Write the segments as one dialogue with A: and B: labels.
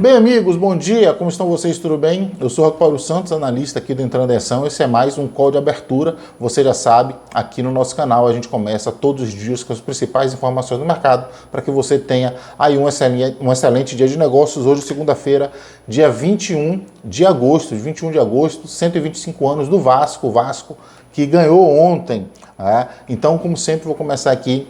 A: Bem, amigos, bom dia, como estão vocês, tudo bem? Eu sou Paulo Santos, analista aqui do Entrando em Ação. Esse é mais um call de abertura, você já sabe, aqui no nosso canal a gente começa todos os dias com as principais informações do mercado para que você tenha aí um excelente dia de negócios. Hoje, segunda-feira, dia 21 de agosto, 125 anos do Vasco, o Vasco que ganhou ontem. Então, como sempre, vou começar aqui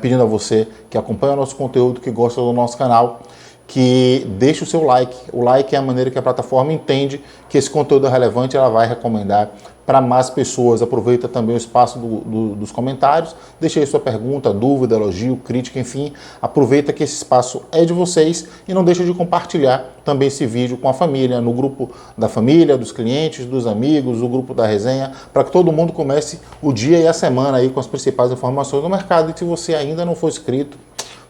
A: pedindo a você que acompanha o nosso conteúdo, que gosta do nosso canal, que deixe o seu like. O like é a maneira que a plataforma entende que esse conteúdo é relevante, ela vai recomendar para mais pessoas. Aproveita também o espaço dos comentários, deixe aí sua pergunta, dúvida, elogio, crítica, enfim. Aproveita que esse espaço é de vocês e não deixe de compartilhar também esse vídeo com a família, no grupo da família, dos clientes, dos amigos, o grupo da resenha, para que todo mundo comece o dia e a semana aí com as principais informações do mercado. E se você ainda não for inscrito,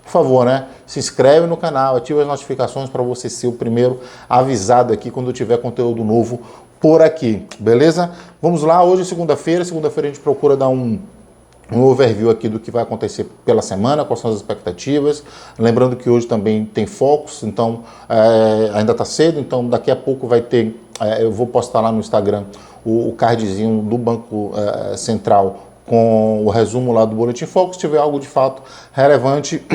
A: por favor, se inscreve no canal, ativa as notificações para você ser o primeiro avisado aqui quando tiver conteúdo novo por aqui, beleza? Vamos lá, hoje é segunda-feira. Segunda-feira a gente procura dar um overview aqui do que vai acontecer pela semana, quais são as expectativas. Lembrando que hoje também tem focos, então ainda está cedo, então daqui a pouco vai ter, eu vou postar lá no Instagram o cardzinho do Banco Central com o resumo lá do Boletim Focus. Se tiver algo de fato relevante,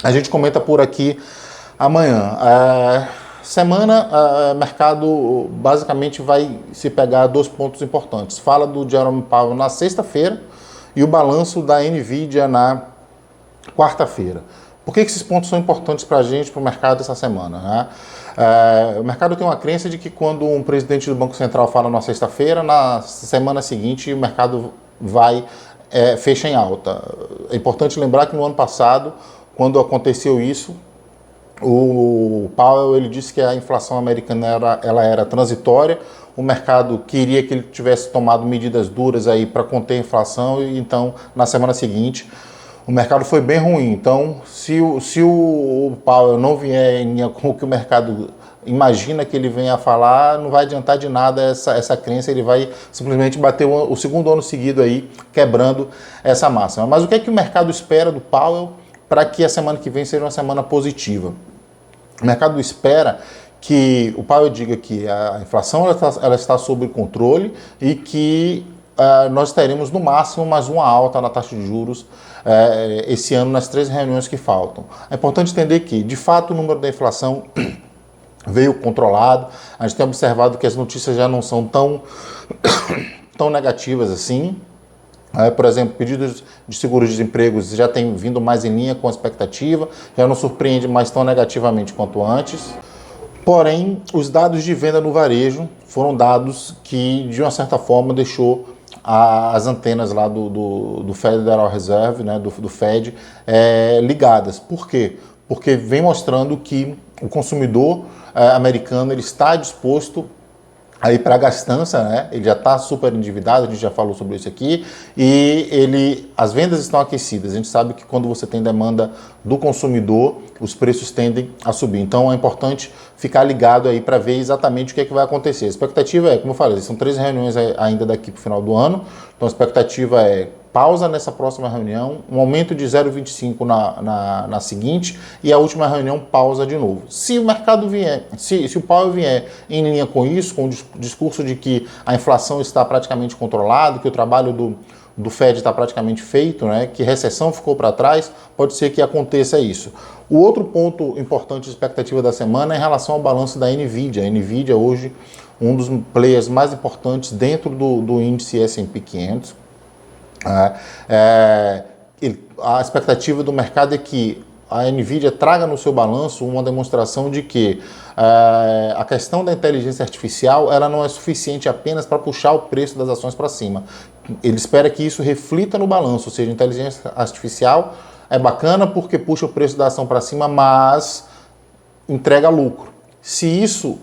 A: a gente comenta por aqui amanhã. Mercado basicamente vai se pegar dois pontos importantes. Fala do Jerome Powell na sexta-feira e o balanço da Nvidia na quarta-feira. Por que esses pontos são importantes para a gente, para o mercado essa semana? O mercado tem uma crença de que quando um presidente do Banco Central fala na sexta-feira, na semana seguinte o mercado fecha em alta. É importante lembrar que no ano passado, quando aconteceu isso, o Powell ele disse que a inflação americana era transitória, o mercado queria que ele tivesse tomado medidas duras aí para conter a inflação, e então na semana seguinte o mercado foi bem ruim. Então, se o Powell não vier em linha com o que o mercado imagina que ele venha a falar, não vai adiantar de nada essa crença, ele vai simplesmente bater o segundo ano seguido aí, quebrando essa máxima. Mas o que é que o mercado espera do Powell para que a semana que vem seja uma semana positiva? O mercado espera que o Powell diga que a inflação ela está sob controle e que nós teremos no máximo mais uma alta na taxa de juros esse ano nas 3 reuniões que faltam. É importante entender que, de fato, o número da inflação veio controlado. A gente tem observado que as notícias já não são tão negativas assim. Por exemplo, pedidos de seguro-desemprego já têm vindo mais em linha com a expectativa, já não surpreende mais tão negativamente quanto antes. Porém, os dados de venda no varejo foram dados que, de uma certa forma, deixou as antenas lá do Federal Reserve, do Fed, ligadas. Por quê? Porque vem mostrando que o consumidor americano ele está disposto a ir para a gastança, ele já está super endividado, a gente já falou sobre isso aqui, e as vendas estão aquecidas. A gente sabe que quando você tem demanda do consumidor, os preços tendem a subir. Então é importante ficar ligado aí para ver exatamente o que é que vai acontecer. A expectativa é, como eu falei, são 3 reuniões ainda daqui para o final do ano, então a expectativa é pausa nessa próxima reunião, um aumento de 0,25 na seguinte, e a última reunião pausa de novo. Se o mercado vier, se o Powell vier em linha com isso, com o discurso de que a inflação está praticamente controlada, que o trabalho do Fed está praticamente feito, que recessão ficou para trás, pode ser que aconteça isso. O outro ponto importante de expectativa da semana é em relação ao balanço da Nvidia. A Nvidia hoje, um dos players mais importantes dentro do índice S&P 500. A expectativa do mercado é que a Nvidia traga no seu balanço uma demonstração de que a questão da inteligência artificial ela não é suficiente apenas para puxar o preço das ações para cima. Ele espera que isso reflita no balanço, ou seja, a inteligência artificial é bacana porque puxa o preço da ação para cima, mas entrega lucro. Se isso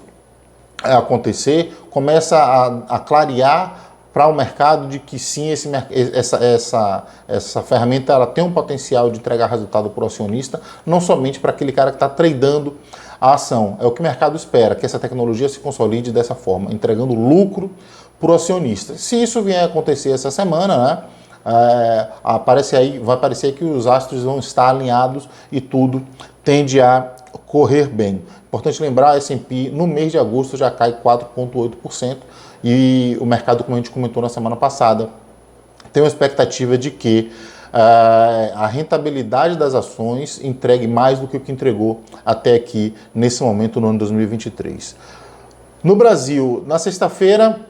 A: acontecer, começa a clarear para o mercado de que sim, essa ferramenta ela tem um potencial de entregar resultado para o acionista, não somente para aquele cara que está tradando a ação. É o que o mercado espera, que essa tecnologia se consolide dessa forma, entregando lucro para o acionista. Se isso vier a acontecer essa semana, vai parecer que os astros vão estar alinhados e tudo tende a correr bem. Importante lembrar, a S&P no mês de agosto já cai 4,8% e o mercado, como a gente comentou na semana passada, tem uma expectativa de que a rentabilidade das ações entregue mais do que o que entregou até aqui, nesse momento, no ano 2023. No Brasil, na sexta-feira,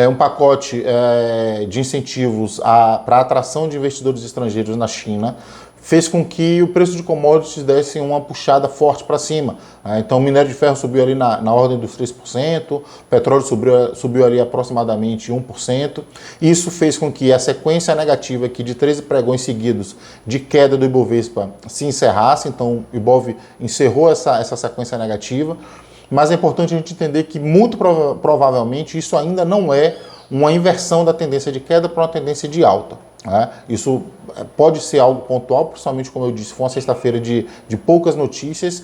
A: um pacote de incentivos para a atração de investidores estrangeiros na China fez com que o preço de commodities desse uma puxada forte para cima. Então, o minério de ferro subiu ali na ordem dos 3%, o petróleo subiu ali aproximadamente 1%. Isso fez com que a sequência negativa aqui de 13 pregões seguidos de queda do Ibovespa se encerrasse. Então, o Ibov encerrou essa sequência negativa. Mas é importante a gente entender que, muito provavelmente, isso ainda não é uma inversão da tendência de queda para uma tendência de alta. Isso pode ser algo pontual, principalmente, como eu disse, foi uma sexta-feira de poucas notícias,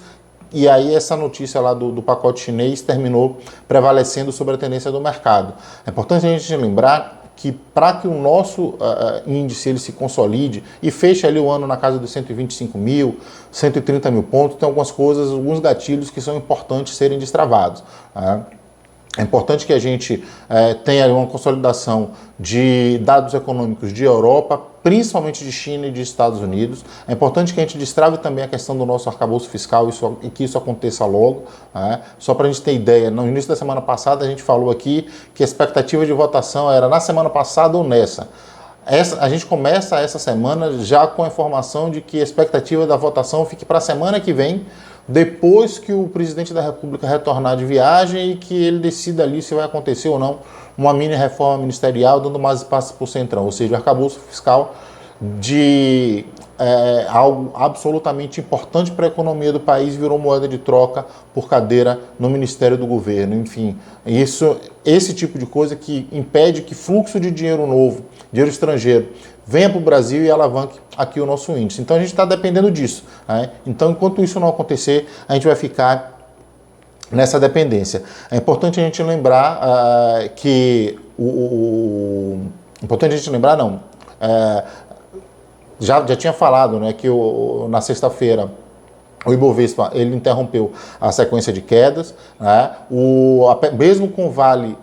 A: e aí essa notícia lá do pacote chinês terminou prevalecendo sobre a tendência do mercado. É importante a gente lembrar que para que o nosso índice ele se consolide e feche ali o ano na casa dos 125 mil, 130 mil pontos, tem algumas coisas, alguns gatilhos que são importantes serem destravados. É importante que a gente tenha uma consolidação de dados econômicos de Europa, principalmente de China e de Estados Unidos. É importante que a gente destrave também a questão do nosso arcabouço fiscal e que isso aconteça logo. Só para a gente ter ideia, no início da semana passada a gente falou aqui que a expectativa de votação era na semana passada ou nessa. A gente começa essa semana já com a informação de que a expectativa da votação fique para a semana que vem, depois que o presidente da República retornar de viagem e que ele decida ali se vai acontecer ou não uma mini reforma ministerial, dando mais espaço para o Centrão, ou seja, o arcabouço fiscal de algo absolutamente importante para a economia do país virou moeda de troca por cadeira no Ministério do Governo. Enfim, esse tipo de coisa que impede que fluxo de dinheiro novo, dinheiro estrangeiro, venha para o Brasil e alavanque aqui o nosso índice. Então a gente está dependendo disso. Então, enquanto isso não acontecer, a gente vai ficar nessa dependência. É importante a gente lembrar que importante a gente lembrar, não. Já tinha falado, né, que na sexta-feira o Ibovespa ele interrompeu a sequência de quedas, mesmo com o Vale,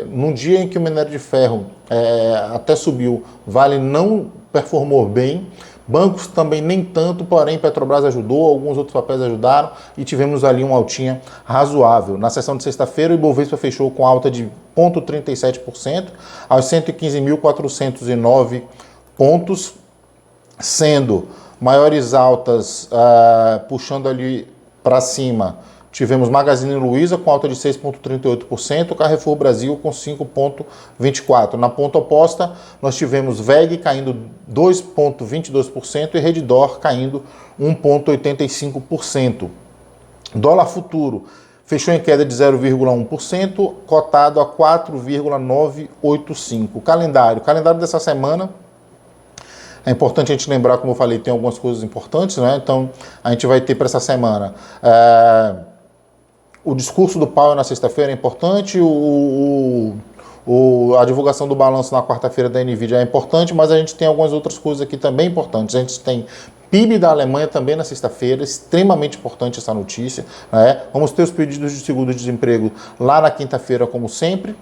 A: num dia em que o minério de ferro até subiu, o Vale não performou bem, bancos também nem tanto, porém Petrobras ajudou, alguns outros papéis ajudaram e tivemos ali uma altinha razoável. Na sessão de sexta-feira o Ibovespa fechou com alta de 0,37% aos 115.409 pontos, sendo maiores altas puxando ali para cima. Tivemos Magazine Luiza com alta de 6,38%, Carrefour Brasil com 5,24%. Na ponta oposta, nós tivemos VEG caindo 2,22% e Redditor caindo 1,85%. Dólar futuro fechou em queda de 0,1%, cotado a 4,985. Calendário dessa semana. É importante a gente lembrar, como eu falei, tem algumas coisas importantes, né? Então, a gente vai ter para essa semana o discurso do Powell na sexta-feira é importante, a divulgação do balanço na quarta-feira da NVIDIA é importante, mas a gente tem algumas outras coisas aqui também importantes. A gente tem PIB da Alemanha também na sexta-feira, extremamente importante essa notícia. Vamos ter os pedidos de seguro-desemprego lá na quinta-feira, como sempre.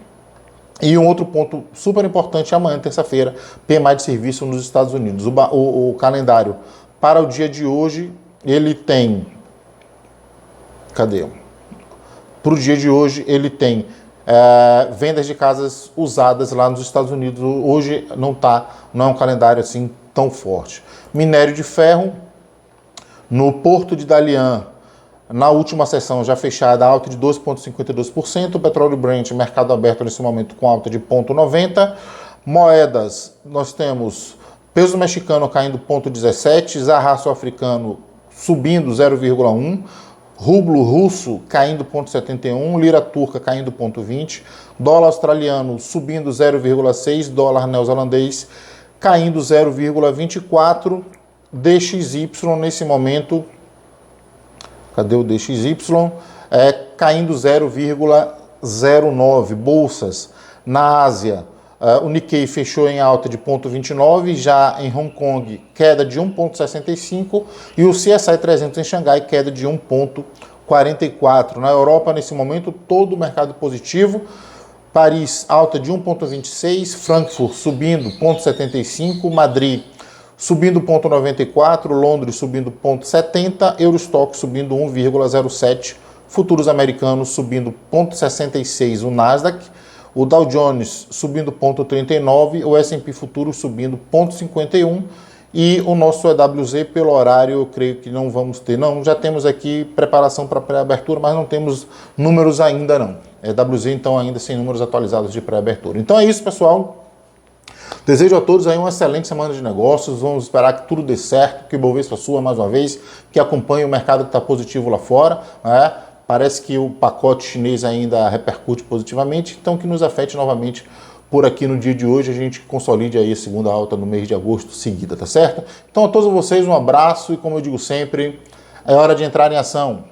A: E um outro ponto super importante, amanhã, terça-feira, PMI de serviço nos Estados Unidos. O calendário para o dia de hoje, ele tem... Cadê? Para o dia de hoje, ele tem vendas de casas usadas lá nos Estados Unidos. Hoje não é um calendário assim tão forte. Minério de ferro, no Porto de Dalian, na última sessão já fechada, alta de 2,52%, o petróleo Brent, mercado aberto nesse momento com alta de 0,90%. Moedas, nós temos peso mexicano caindo 0,17%, zarra sul-africano subindo 0,1%, rublo russo caindo 0,71%, lira turca caindo 0,20%, dólar australiano subindo 0,6%, dólar neozelandês caindo 0,24%, DXY nesse momento... Cadê o DXY? Caindo 0,09. Bolsas na Ásia, O Nikkei fechou em alta de 0,29, já em Hong Kong queda de 1,65 e o CSI 300 em Xangai queda de 1,44. Na Europa, nesse momento, todo o mercado positivo. Paris alta de 1,26, Frankfurt subindo 0,75, Madrid subindo 0,94, Londres subindo 0,70, Eurostock subindo 1,07, futuros americanos subindo 0,66, o Nasdaq, o Dow Jones subindo 0,39, o S&P futuro subindo 0,51 e o nosso EWZ pelo horário eu creio que não vamos ter, não, já temos aqui preparação para pré-abertura, mas não temos números ainda não. EWZ então ainda sem números atualizados de pré-abertura. Então é isso, pessoal. Desejo a todos aí uma excelente semana de negócios, vamos esperar que tudo dê certo, que o Bovespa suba mais uma vez, que acompanhe o mercado que está positivo lá fora, né? Parece que o pacote chinês ainda repercute positivamente, então que nos afete novamente por aqui no dia de hoje, a gente consolide aí a segunda alta no mês de agosto seguida, tá certo? Então a todos vocês um abraço e como eu digo sempre, é hora de entrar em ação.